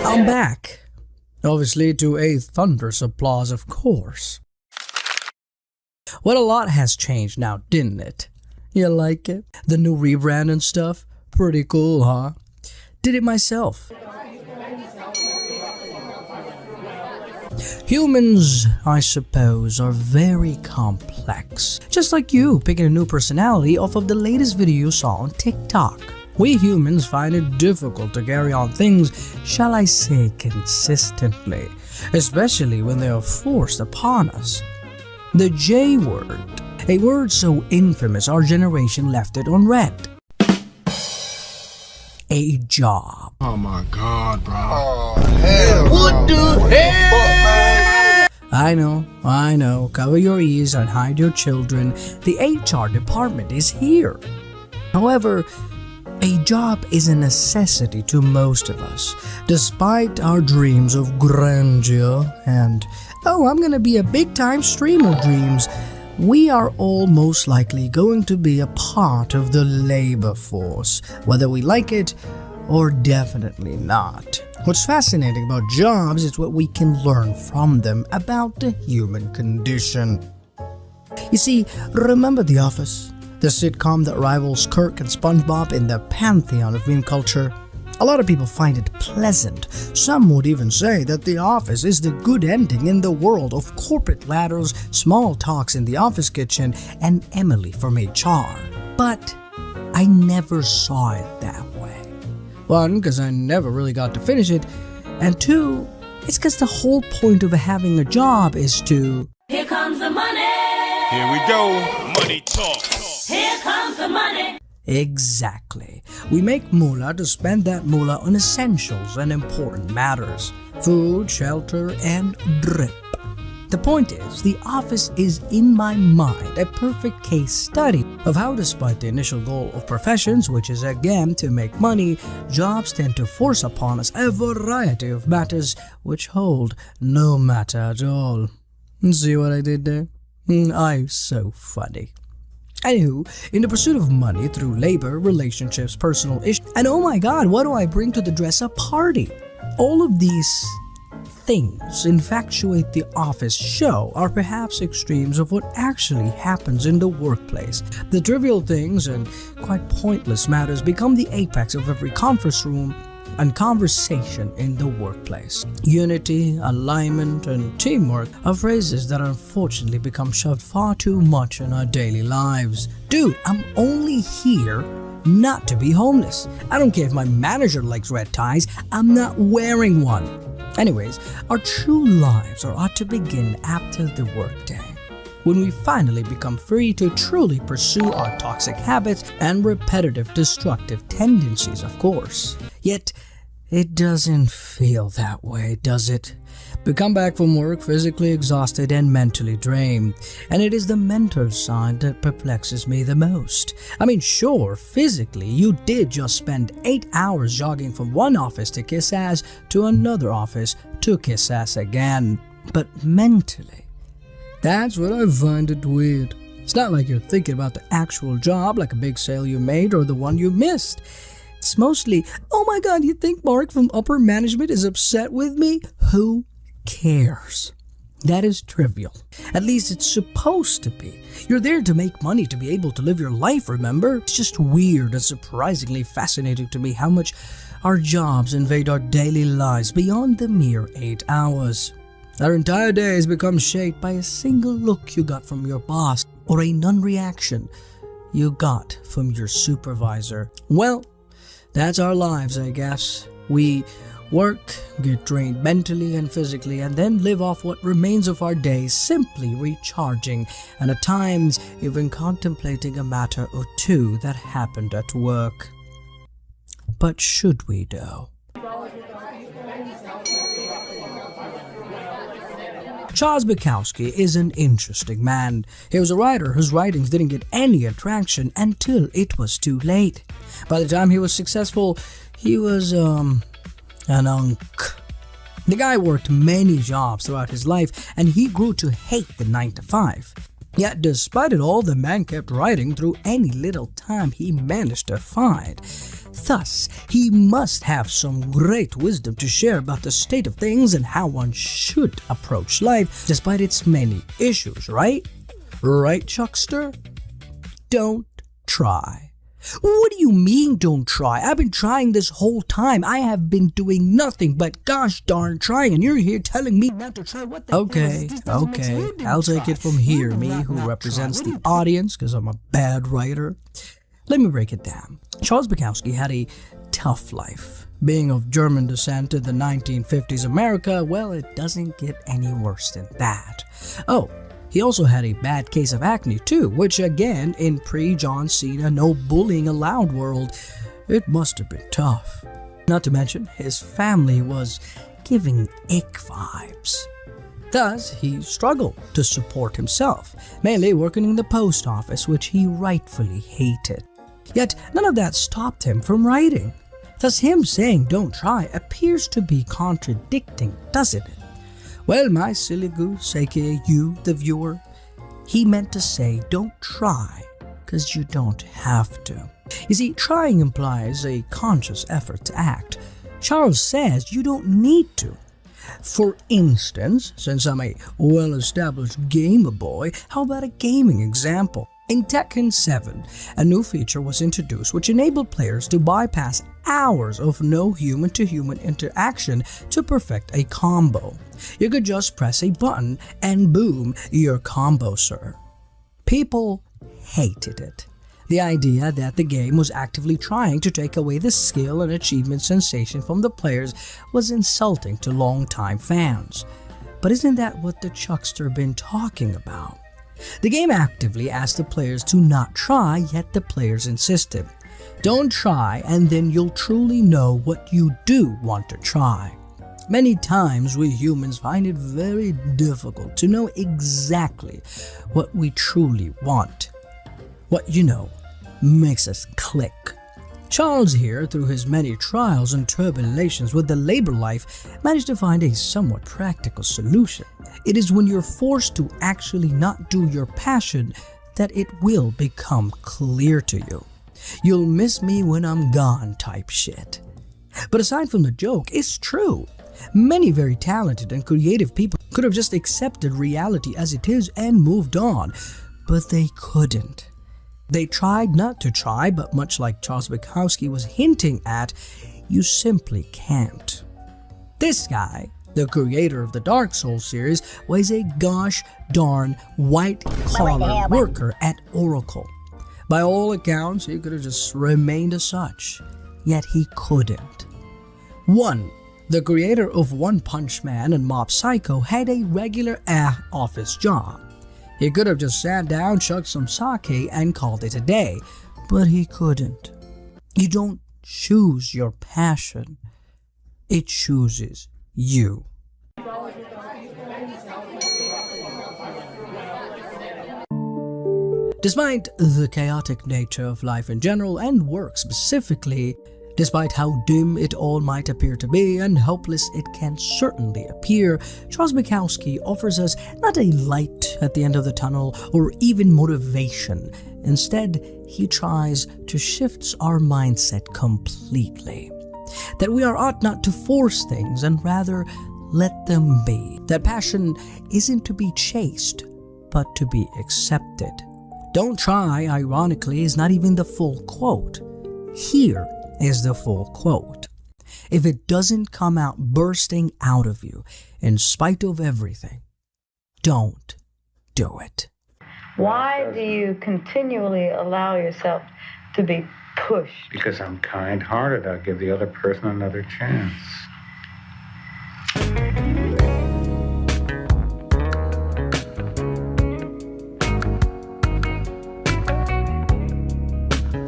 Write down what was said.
I'm back. Obviously to a thunderous applause, of course. Well, a lot has changed now, didn't it? You like it? The new rebrand and stuff? Pretty cool, huh? Did it myself. Humans, I suppose, are very complex. Just like you picking a new personality off of the latest video you saw on TikTok. We humans find it difficult to carry on things, shall I say, consistently, especially when they are forced upon us. The J word, a word so infamous our generation left it unread. A job. Oh my god, bro. Oh, hell. What the hell? I know, cover your ears and hide your children. The HR department is here. However, a job is a necessity to most of us, despite our dreams of grandeur and, oh, I'm gonna be a big-time streamer dreams. We are all most likely going to be a part of the labor force, whether we like it or definitely not. What's fascinating about jobs is what we can learn from them about the human condition. You see, remember The Office? The sitcom that rivals Kirk and SpongeBob in the pantheon of meme culture? A lot of people find it pleasant. Some would even say that The Office is the good ending in the world of corporate ladders, small talks in the office kitchen, and Emily from HR. But I never saw it that way. One, because I never really got to finish it, and two, it's because the whole point of having a job is to... Here comes the money. Here we go. Money talk. Here comes the money. Exactly. We make moolah to spend that moolah on essentials and important matters. Food, shelter, and drip. The point is, The Office is in my mind a perfect case study of how, despite the initial goal of professions, which is again to make money, jobs tend to force upon us a variety of matters which hold no matter at all. See what I did there? I'm so funny. Anywho, in the pursuit of money through labor, relationships, personal issues, and oh my god, what do I bring to the dress-up party? All of these things infatuate The Office show are perhaps extremes of what actually happens in the workplace. The trivial things and quite pointless matters become the apex of every conference room and conversation in the workplace. Unity, alignment, and teamwork are phrases that unfortunately become shoved far too much in our daily lives. Dude, I'm only here not to be homeless. I don't care if my manager likes red ties, I'm not wearing one. Anyways, our true lives are ought to begin after the workday, when we finally become free to truly pursue our toxic habits and repetitive destructive tendencies, of course. Yet, it doesn't feel that way, does it? We come back from work physically exhausted and mentally drained, and it is the mental side that perplexes me the most. I mean, sure, physically, you did just spend 8 hours jogging from one office to kiss ass to another office to kiss ass again. But mentally, that's what I find it weird. It's not like you're thinking about the actual job, like a big sale you made or the one you missed. It's mostly, oh my god, you think Mark from upper management is upset with me? Who cares? That is trivial. At least it's supposed to be. You're there to make money to be able to live your life, remember? It's just weird and surprisingly fascinating to me how much our jobs invade our daily lives beyond the mere 8 hours. Our entire day has become shaped by a single look you got from your boss or a non-reaction you got from your supervisor. Well, that's our lives, I guess. We work, get drained mentally and physically, and then live off what remains of our days simply recharging, and at times even contemplating a matter or two that happened at work. But should we though? Charles Bukowski is an interesting man. He was a writer whose writings didn't get any attraction until it was too late. By the time he was successful, he was, an unk. The guy worked many jobs throughout his life, and he grew to hate the 9 to 5. Yet despite it all, the man kept writing through any little time he managed to find. Thus, he must have some great wisdom to share about the state of things and how one should approach life despite its many issues, right? Right, Chuckster? Don't try. What do you mean, don't try? I've been trying this whole time. I have been doing nothing but gosh darn trying, and you're here telling me not to try. What the Okay. I'll take it from here, me who represents the audience because I'm a bad writer. Let me break it down. Charles Bukowski had a tough life. Being of German descent in the 1950s America, well, it doesn't get any worse than that. Oh, he also had a bad case of acne too, which again, in pre-John Cena, no bullying allowed world, it must have been tough. Not to mention, his family was giving ick vibes. Thus, he struggled to support himself, mainly working in the post office, which he rightfully hated. Yet, none of that stopped him from writing. Thus, him saying don't try appears to be contradicting, doesn't it? Well, my silly goose, aka you, the viewer, he meant to say don't try, because you don't have to. You see, trying implies a conscious effort to act. Charles says you don't need to. For instance, since I'm a well-established gamer boy, how about a gaming example? In Tekken 7, a new feature was introduced which enabled players to bypass hours of no human-to-human interaction to perfect a combo. You could just press a button and boom, your combo, sir. People hated it. The idea that the game was actively trying to take away the skill and achievement sensation from the players was insulting to longtime fans. But isn't that what the Chuckster been talking about? The game actively asked the players to not try, yet the players insisted. Don't try, and then you'll truly know what you do want to try. Many times we humans find it very difficult to know exactly what we truly want. What, makes us click. Charles here, through his many trials and tribulations with the labor life, managed to find a somewhat practical solution. It is when you're forced to actually not do your passion that it will become clear to you. You'll miss me when I'm gone type shit. But aside from the joke, it's true. Many very talented and creative people could have just accepted reality as it is and moved on, but they couldn't. They tried not to try, but much like Charles Bukowski was hinting at, you simply can't. This guy, the creator of the Dark Souls series, was a gosh darn white-collar worker at Oracle. By all accounts, he could have just remained as such, yet he couldn't. 1. The creator of One Punch Man and Mob Psycho had a regular office job. He could have just sat down, chugged some sake, and called it a day, but he couldn't. You don't choose your passion, it chooses you. Despite the chaotic nature of life in general and work specifically, despite how dim it all might appear to be and hopeless it can certainly appear, Charles Bukowski offers us not a light at the end of the tunnel or even motivation. Instead, he tries to shift our mindset completely. That we ought not to force things and rather let them be. That passion isn't to be chased, but to be accepted. Don't try, ironically, is not even the full quote. Here is the full quote. If it doesn't come out bursting out of you, in spite of everything, don't do it. Why do you continually allow yourself to be pushed? Because I'm kind-hearted. I'll give the other person another chance.